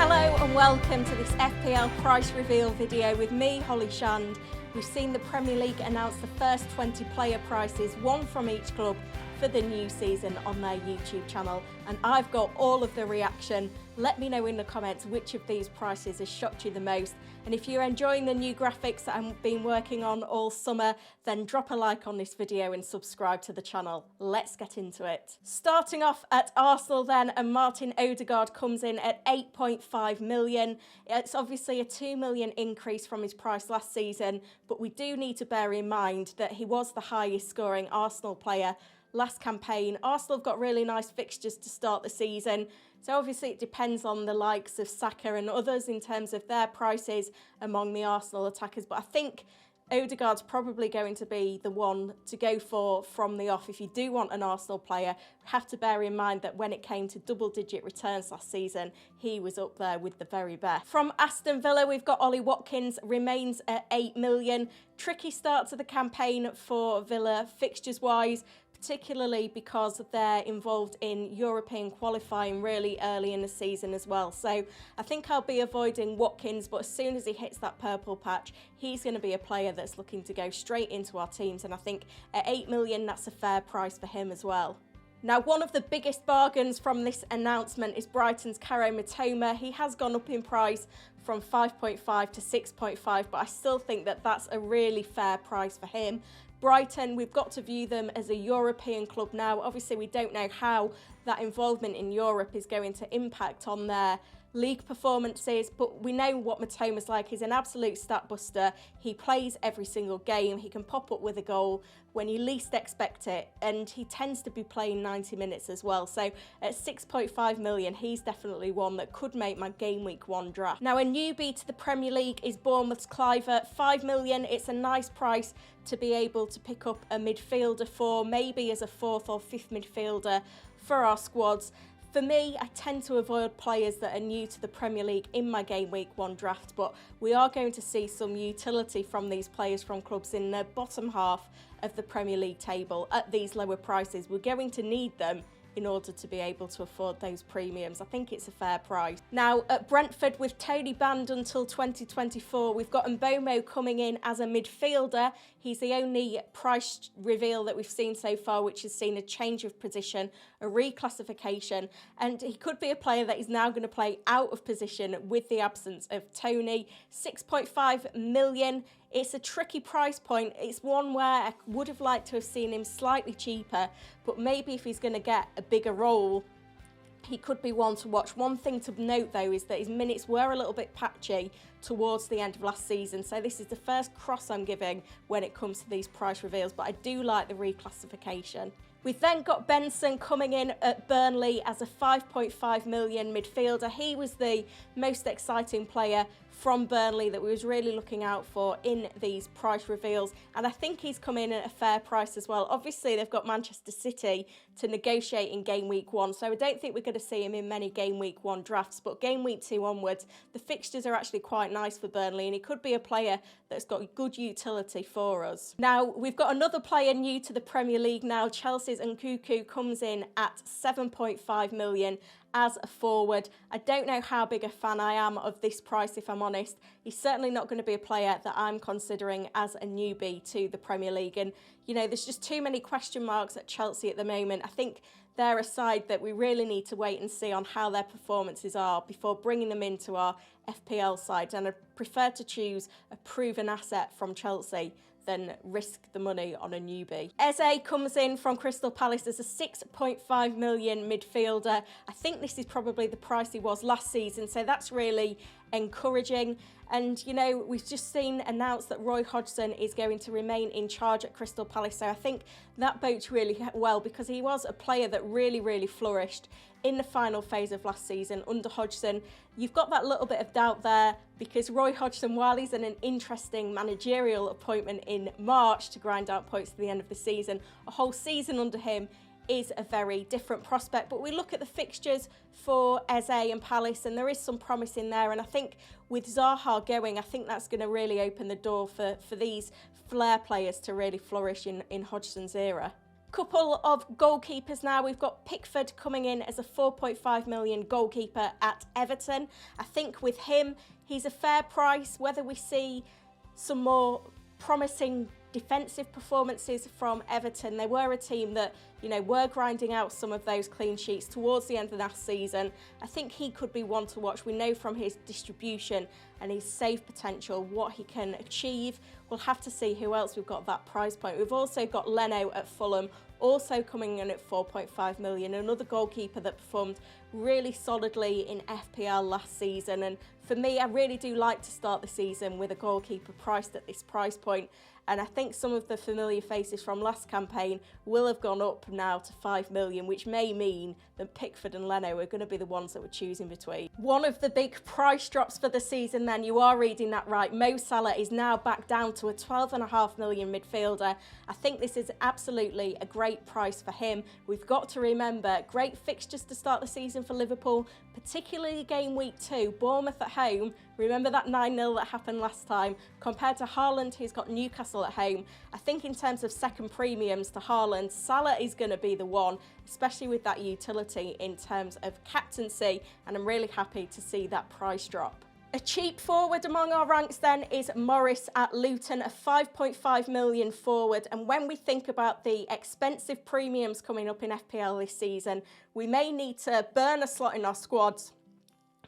Hello and welcome to this FPL price reveal video with me, Holly Shand. We've seen the Premier League announce the first 20 player prices, one from each club, for the new season on their YouTube channel, and I've got all of the reaction. Let me know in the comments which of these prices has shocked you the most, and if you're enjoying the new graphics that I've been working on all summer, then drop a like on this video and subscribe to the channel. Let's get into it. Starting off at Arsenal then, and Martin Odegaard comes in at 8.5 million. It's obviously a 2 million increase from his price last season, but we do need to bear in mind that he was the highest scoring Arsenal player last campaign. Arsenal have got really nice fixtures to start the season, so obviously it depends on the likes of Saka and others in terms of their prices among the Arsenal attackers, but I think Odegaard's probably going to be the one to go for from the off. If you do want an Arsenal player, you have to bear in mind that when it came to double-digit returns last season, he was up there with the very best. From Aston Villa, we've got Ollie Watkins, remains at 8 million. Tricky start to the campaign for Villa, fixtures-wise, particularly because they're involved in European qualifying really early in the season as well. So I think I'll be avoiding Watkins, but as soon as he hits that purple patch, he's going to be a player that's looking to go straight into our teams, and I think at 8 million, that's a fair price for him as well. Now, one of the biggest bargains from this announcement is Brighton's Kaoru Mitoma. He has gone up in price from 5.5 to 6.5, but I still think that that's a really fair price for him. Brighton, we've got to view them as a European club now. Obviously, we don't know how that involvement in Europe is going to impact on their league performances, but we know what Mitoma's like. He's an absolute stat buster. He plays every single game. He can pop up with a goal when you least expect it, and he tends to be playing 90 minutes as well. So at 6.5 million, he's definitely one that could make my game week 1 draft. Now, a newbie to the Premier League is Bournemouth's Cliver, 5 million. It's a nice price to be able to pick up a midfielder for, maybe as a 4th or 5th midfielder for our squads. For me, I tend to avoid players that are new to the Premier League in my game week 1 draft, but we are going to see some utility from these players from clubs in the bottom half of the Premier League table at these lower prices. We're going to need them in order to be able to afford those premiums. I think it's a fair price. Now, at Brentford, with Tony banned until 2024, we've got Mbomo coming in as a midfielder. He's the only price reveal that we've seen so far which has seen a change of position, a reclassification, and he could be a player that is now going to play out of position with the absence of Tony. 6.5 million. It's a tricky price point. It's one where I would have liked to have seen him slightly cheaper, but maybe if he's going to get a bigger role, he could be one to watch. One thing to note, though, is that his minutes were a little bit patchy towards the end of last season, so this is the first cross I'm giving when it comes to these price reveals, but I do like the reclassification. We've then got Benson coming in at Burnley as a 5.5 million midfielder. He was the most exciting player from Burnley that we was really looking out for in these price reveals, and I think he's come in at a fair price as well. Obviously, they've got Manchester City to negotiate in game week 1, so I don't think we're going to see him in many game week 1 drafts, but game week 2 onwards, the fixtures are actually quite nice for Burnley, and he could be a player that's got good utility for us. Now, we've got another player new to the Premier League now. Chelsea's Nkunku comes in at 7.5 million as a forward. I don't know how big a fan I am of this price, if I'm honest. He's certainly not going to be a player that I'm considering as a newbie to the Premier League, and you know, there's just too many question marks at Chelsea at the moment. I think they're a side that we really need to wait and see on how their performances are before bringing them into our FPL side, and I prefer to choose a proven asset from Chelsea than risk the money on a newbie. Eze comes in from Crystal Palace as a 6.5 million midfielder. I think this is probably the price he was last season, so that's really encouraging. And, you know, we've just seen announced that Roy Hodgson is going to remain in charge at Crystal Palace, so I think that bodes really well because he was a player that really flourished in the final phase of last season under Hodgson. You've got that little bit of doubt there because Roy Hodgson, while he's in an interesting managerial appointment in March to grind out points to the end of the season, a whole season under him is a very different prospect. But we look at the fixtures for Eze and Palace, and there is some promise in there. And I think with Zaha going, I think that's going to really open the door for these flair players to really flourish in Hodgson's era. Couple of goalkeepers now. We've got Pickford coming in as a 4.5 million goalkeeper at Everton. I think with him, he's a fair price. Whether we see some more promising defensive performances from Everton. They were a team that, were grinding out some of those clean sheets towards the end of last season. I think he could be one to watch. We know from his distribution and his save potential what he can achieve. We'll have to see who else we've got at that price point. We've also got Leno at Fulham, also coming in at 4.5 million, another goalkeeper that performed really solidly in FPL last season. And for me, I really do like to start the season with a goalkeeper priced at this price point. And I think some of the familiar faces from last campaign will have gone up now to 5 million, which may mean that Pickford and Leno are going to be the ones that we're choosing between. One of the big price drops for the season then, you are reading that right, Mo Salah is now back down to a 12.5 million midfielder. I think this is absolutely a great price for him. We've got to remember, great fixtures to start the season for Liverpool, particularly game week 2, Bournemouth at home. Remember that 9-0 that happened last time, compared to Haaland, who's got Newcastle at home. I think in terms of second premiums to Haaland, Salah is going to be the one, especially with that utility in terms of captaincy, and I'm really happy to see that price drop. A cheap forward among our ranks then is Morris at Luton, a 5.5 million forward. And when we think about the expensive premiums coming up in FPL this season, we may need to burn a slot in our squads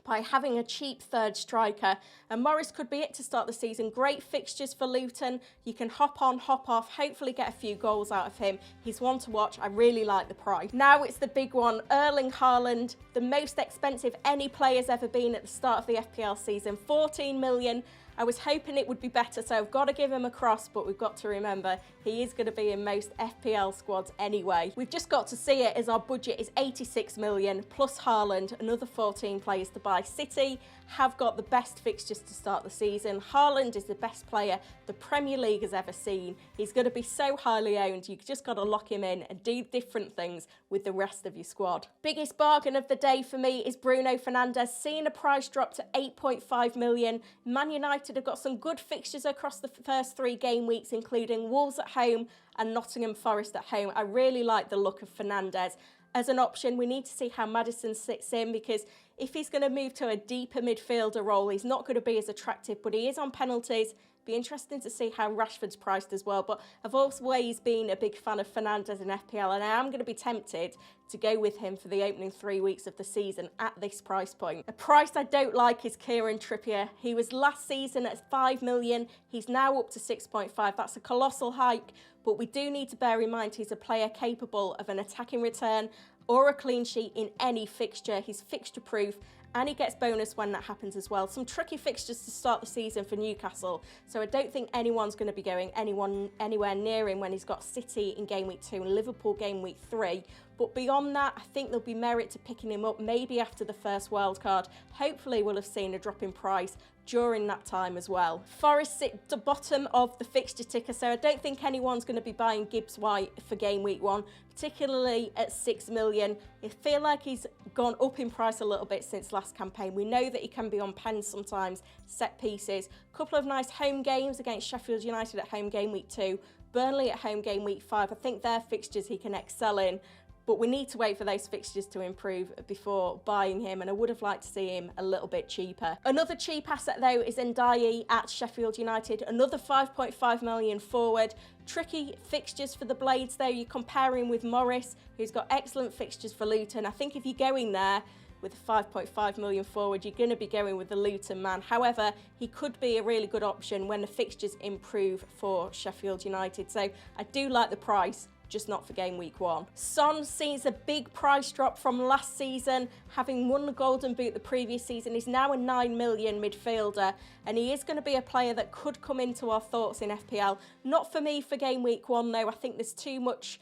by having a cheap third striker. And Morris could be it to start the season. Great fixtures for Luton. You can hop on, hop off, hopefully get a few goals out of him. He's one to watch. I really like the price. Now it's the big one, Erling Haaland, the most expensive any player's ever been at the start of the FPL season, 14 million. I was hoping it would be better, so I've got to give him a cross, but we've got to remember he is going to be in most FPL squads anyway. We've just got to see it as our budget is 86 million plus Haaland, another 14 players to buy. City have got the best fixtures to start the season. Haaland is the best player the Premier League has ever seen. He's going to be so highly owned. You've just got to lock him in and do different things with the rest of your squad. Biggest bargain of the day for me is Bruno Fernandes, seeing a price drop to 8.5 million. Man United have got some good fixtures across the first 3 game weeks, including Wolves at home and Nottingham Forest at home. I really like the look of Fernandes as an option. We need to see how Maddison sits in, because if he's going to move to a deeper midfielder role, he's not going to be as attractive, but he is on penalties. Be interesting to see how Rashford's priced as well. But I've always been a big fan of Fernandes in FPL, and I am going to be tempted to go with him for the opening 3 weeks of the season at this price point. A price I don't like is Kieran Trippier. He was last season at 5 million. He's now up to 6.5. That's a colossal hike, but we do need to bear in mind he's a player capable of an attacking return or a clean sheet in any fixture. He's fixture proof, and he gets bonus when that happens as well. Some tricky fixtures to start the season for Newcastle, so I don't think anyone's going to be going anywhere near him when he's got City in game week 2 and Liverpool game week 3. But beyond that, I think there'll be merit to picking him up maybe after the first wildcard. Hopefully we'll have seen a drop in price during that time as well. Forest sit at the bottom of the fixture ticker, so I don't think anyone's going to be buying Gibbs White for game week 1, particularly at 6 million. I feel like he's gone up in price a little bit since last campaign. We know that he can be on pens sometimes, set pieces. Couple of nice home games against Sheffield United at home game week 2, Burnley at home game week 5. I think they're fixtures he can excel in. But we need to wait for those fixtures to improve before buying him, and I would have liked to see him a little bit cheaper. Another cheap asset though is Ndiaye at Sheffield United, another 5.5 million forward. Tricky fixtures for the Blades though. You're comparing with Morris, who's got excellent fixtures for Luton. I think if you're going there with a 5.5 million forward, you're going to be going with the Luton man. However, he could be a really good option when the fixtures improve for Sheffield United. So I do like the price, just not for game week 1. Son sees a big price drop from last season, having won the Golden Boot the previous season. He's now a 9 million midfielder, and he is going to be a player that could come into our thoughts in FPL. Not for me for game week 1 though. I think there's too much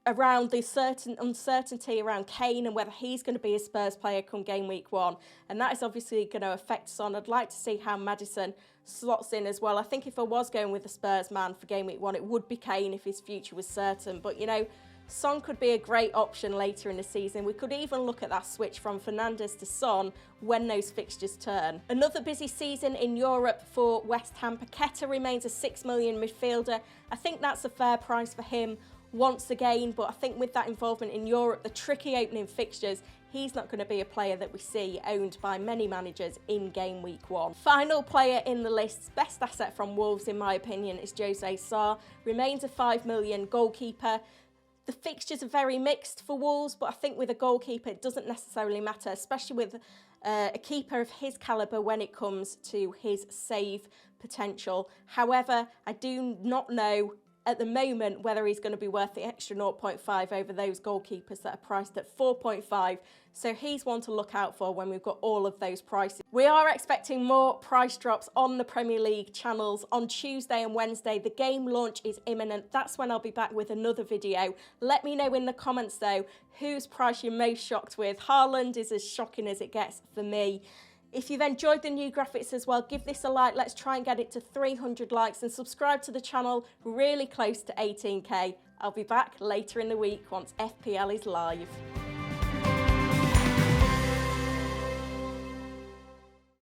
around the uncertainty around Kane and whether he's going to be a Spurs player come game week 1. And that is obviously going to affect Son. I'd like to see how Maddison slots in as well. I think if I was going with the Spurs man for game week 1, it would be Kane if his future was certain. But, Son could be a great option later in the season. We could even look at that switch from Fernandes to Son when those fixtures turn. Another busy season in Europe for West Ham. Paqueta remains a £6 million midfielder. I think that's a fair price for him once again, but I think with that involvement in Europe, the tricky opening fixtures, he's not going to be a player that we see owned by many managers in game week 1. Final player in the list, best asset from Wolves in my opinion, is Jose Sarr. Remains a £5 million goalkeeper. The fixtures are very mixed for Wolves, but I think with a goalkeeper it doesn't necessarily matter, especially with a keeper of his calibre when it comes to his save potential. However, I do not know at the moment whether he's going to be worth the extra 0.5 over those goalkeepers that are priced at 4.5. So he's one to look out for when we've got all of those prices. We are expecting more price drops on the Premier League channels on Tuesday and Wednesday. The game launch is imminent. That's when I'll be back with another video. Let me know in the comments though, whose price you're most shocked with. Haaland is as shocking as it gets for me. If you've enjoyed the new graphics as well, give this a like. Let's try and get it to 300 likes and subscribe to the channel. We're really close to 18k. I'll be back later in the week once FPL is live.